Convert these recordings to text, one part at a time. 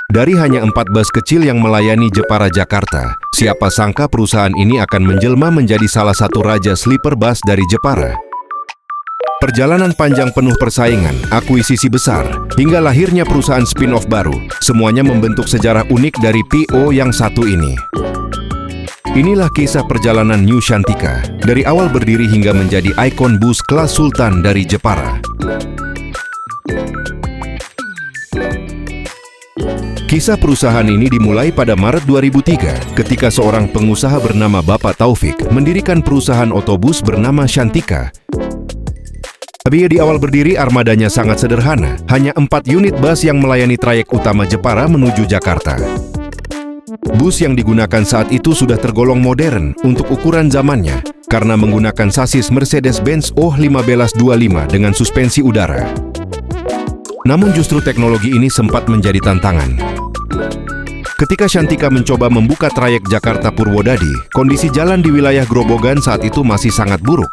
Dari hanya 4 bus kecil yang melayani Jepara Jakarta, siapa sangka perusahaan ini akan menjelma menjadi salah satu raja sleeper bus dari Jepara. Perjalanan panjang penuh persaingan, akuisisi besar, hingga lahirnya perusahaan spin-off baru, semuanya membentuk sejarah unik dari PO yang satu ini. Inilah kisah perjalanan New Shantika, dari awal berdiri hingga menjadi ikon bus kelas sultan dari Jepara. Kisah perusahaan ini dimulai pada Maret 2003 ketika seorang pengusaha bernama Bapak Taufik mendirikan perusahaan otobus bernama Shantika. Tapi di awal berdiri armadanya sangat sederhana, hanya 4 unit bus yang melayani trayek utama Jepara menuju Jakarta. Bus yang digunakan saat itu sudah tergolong modern untuk ukuran zamannya karena menggunakan sasis Mercedes-Benz O1525 dengan suspensi udara. Namun justru teknologi ini sempat menjadi tantangan. Ketika Shantika mencoba membuka trayek Jakarta Purwodadi, kondisi jalan di wilayah Grobogan saat itu masih sangat buruk.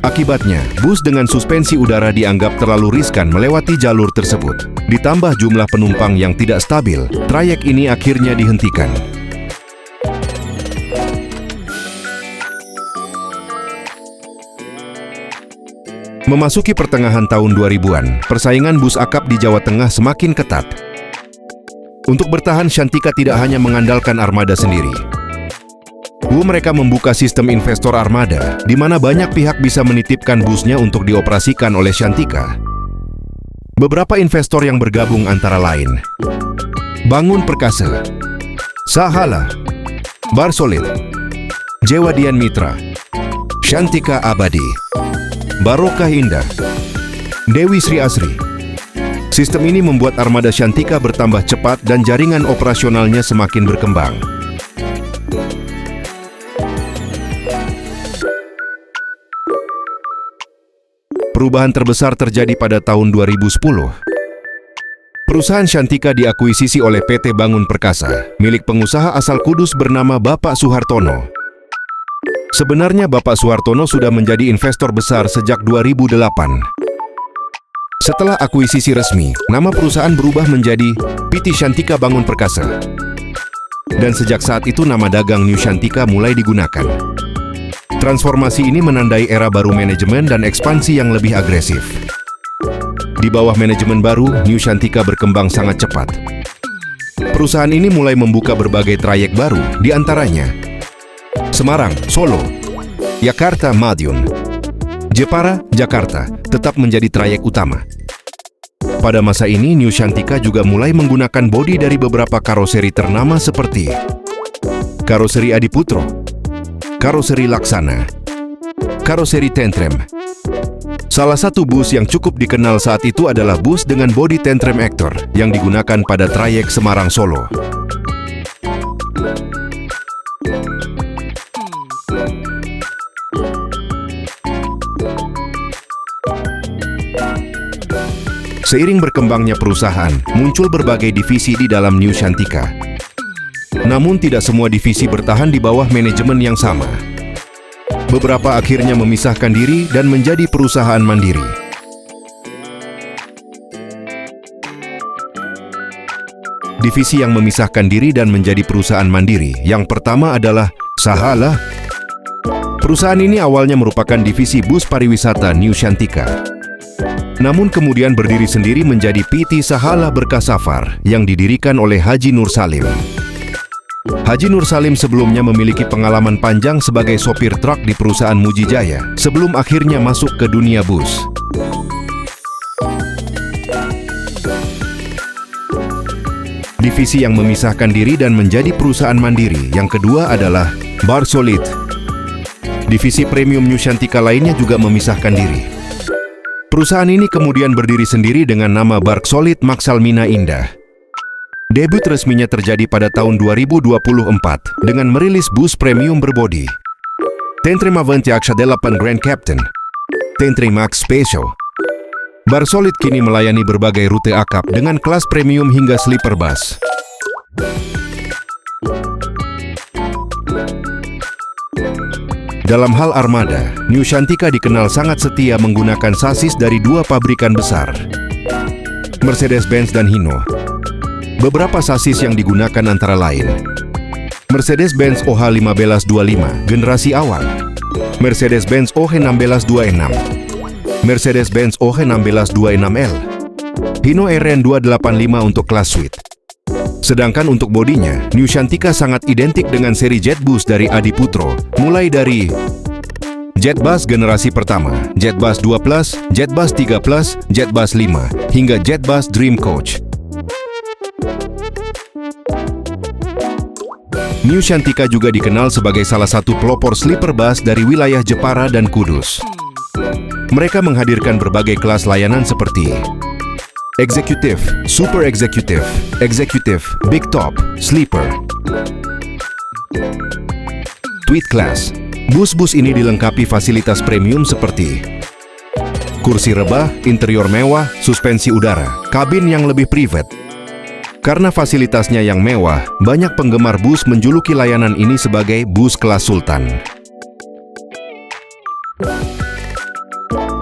Akibatnya, bus dengan suspensi udara dianggap terlalu riskan melewati jalur tersebut. Ditambah jumlah penumpang yang tidak stabil, trayek ini akhirnya dihentikan. Memasuki pertengahan tahun 2000-an, persaingan bus akap di Jawa Tengah semakin ketat. Untuk bertahan, Shantika tidak hanya mengandalkan armada sendiri. Mereka membuka sistem investor armada, di mana banyak pihak bisa menitipkan busnya untuk dioperasikan oleh Shantika. Beberapa investor yang bergabung antara lain Bangun Perkasa, Sahala, Barsolid, Jewadian Mitra, Shantika Abadi, Barokah Indah, Dewi Sri Asri. Sistem ini membuat armada Shantika bertambah cepat dan jaringan operasionalnya semakin berkembang. Perubahan terbesar terjadi pada tahun 2010. Perusahaan Shantika diakuisisi oleh PT Bangun Perkasa, milik pengusaha asal Kudus bernama Bapak Suhartono. Sebenarnya Bapak Suhartono sudah menjadi investor besar sejak 2008. Setelah akuisisi resmi, nama perusahaan berubah menjadi PT Shantika Bangun Perkasa. Dan sejak saat itu nama dagang New Shantika mulai digunakan. Transformasi ini menandai era baru manajemen dan ekspansi yang lebih agresif. Di bawah manajemen baru, New Shantika berkembang sangat cepat. Perusahaan ini mulai membuka berbagai trayek baru, di antaranya Semarang, Solo, Jakarta, Madiun, Jepara, Jakarta tetap menjadi trayek utama. Pada masa ini, New Shantika juga mulai menggunakan bodi dari beberapa karoseri ternama seperti karoseri Adiputro, karoseri Laksana, karoseri Tentrem. Salah satu bus yang cukup dikenal saat itu adalah bus dengan bodi Tentrem Ektor yang digunakan pada trayek Semarang-Solo. Seiring berkembangnya perusahaan, muncul berbagai divisi di dalam New Shantika. Namun tidak semua divisi bertahan di bawah manajemen yang sama. Beberapa akhirnya memisahkan diri dan menjadi perusahaan mandiri. Divisi yang memisahkan diri dan menjadi perusahaan mandiri, yang pertama adalah Sahala. Perusahaan ini awalnya merupakan divisi bus pariwisata New Shantika. Namun kemudian berdiri sendiri menjadi PT Sahala Berkah Safar yang didirikan oleh Haji Nur Salim. Haji Nur Salim sebelumnya memiliki pengalaman panjang sebagai sopir truk di perusahaan Mujijaya sebelum akhirnya masuk ke dunia bus. Divisi yang memisahkan diri dan menjadi perusahaan mandiri yang kedua adalah Barsolid. Divisi premium New Shantika lainnya juga memisahkan diri. Perusahaan ini kemudian berdiri sendiri dengan nama Barsolid Maksalmina Indah. Debut resminya terjadi pada tahun 2024 dengan merilis bus premium berbodi Tentrem Avanti Aksha 8 Grand Captain, Tentrem Max Special. Barsolid kini melayani berbagai rute akap dengan kelas premium hingga sleeper bus. Dalam hal armada, New Shantika dikenal sangat setia menggunakan sasis dari 2 pabrikan besar, Mercedes-Benz dan Hino. Beberapa sasis yang digunakan antara lain Mercedes-Benz OH1525 generasi awal, Mercedes-Benz OH1626, Mercedes-Benz OH1626L, Hino RN285 untuk kelas suite. Sedangkan untuk bodinya, New Shantika sangat identik dengan seri Jetbus dari Adi Putro, mulai dari Jetbus generasi pertama, Jetbus 2 Plus, Jetbus 3 Plus, Jetbus 5, hingga Jetbus Dream Coach. New Shantika juga dikenal sebagai salah satu pelopor sleeper bus dari wilayah Jepara dan Kudus. Mereka menghadirkan berbagai kelas layanan seperti Executive, Super Executive, Executive, Big Top, Sleeper, Tweet Class. Bus-bus ini dilengkapi fasilitas premium seperti kursi rebah, interior mewah, suspensi udara, kabin yang lebih private. Karena fasilitasnya yang mewah, banyak penggemar bus menjuluki layanan ini sebagai bus kelas sultan.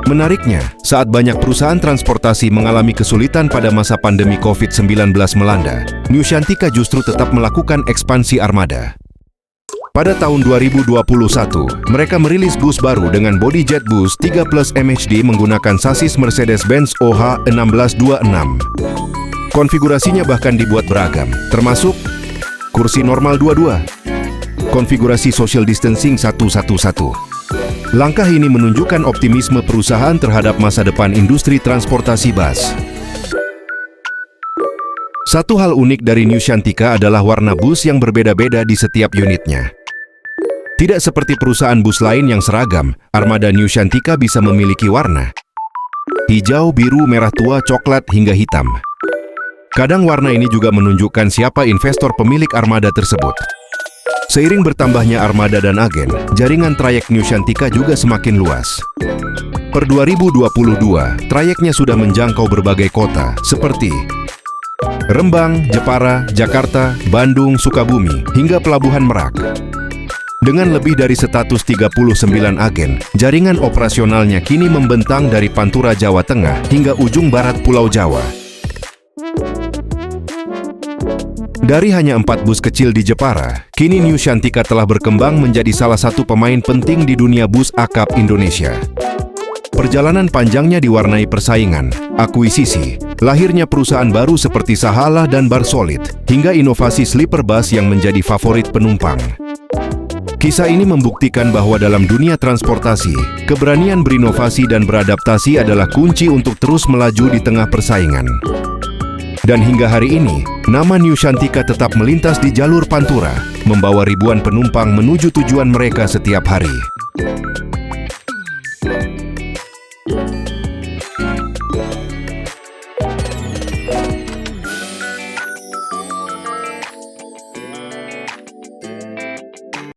Menariknya, saat banyak perusahaan transportasi mengalami kesulitan pada masa pandemi COVID-19 melanda, New Shantika justru tetap melakukan ekspansi armada. Pada tahun 2021, mereka merilis bus baru dengan bodi Jetbus 3 Plus MHD menggunakan sasis Mercedes-Benz OH1626. Konfigurasinya bahkan dibuat beragam, termasuk kursi normal 22, konfigurasi social distancing 111. Langkah ini menunjukkan optimisme perusahaan terhadap masa depan industri transportasi bus. Satu hal unik dari New Shantika adalah warna bus yang berbeda-beda di setiap unitnya. Tidak seperti perusahaan bus lain yang seragam, armada New Shantika bisa memiliki warna hijau, biru, merah tua, coklat, hingga hitam. Kadang warna ini juga menunjukkan siapa investor pemilik armada tersebut. Seiring bertambahnya armada dan agen, jaringan trayek New Shantika juga semakin luas. Per 2022, trayeknya sudah menjangkau berbagai kota seperti Rembang, Jepara, Jakarta, Bandung, Sukabumi, hingga Pelabuhan Merak. Dengan lebih dari 139 agen, jaringan operasionalnya kini membentang dari Pantura, Jawa Tengah hingga ujung barat Pulau Jawa. Dari hanya 4 bus kecil di Jepara, kini New Shantika telah berkembang menjadi salah satu pemain penting di dunia bus akap Indonesia. Perjalanan panjangnya diwarnai persaingan, akuisisi, lahirnya perusahaan baru seperti Sahalah dan Bar Solid, hingga inovasi sleeper bus yang menjadi favorit penumpang. Kisah ini membuktikan bahwa dalam dunia transportasi, keberanian berinovasi dan beradaptasi adalah kunci untuk terus melaju di tengah persaingan. Dan hingga hari ini, nama New Shantika tetap melintas di jalur Pantura, membawa ribuan penumpang menuju tujuan mereka setiap hari.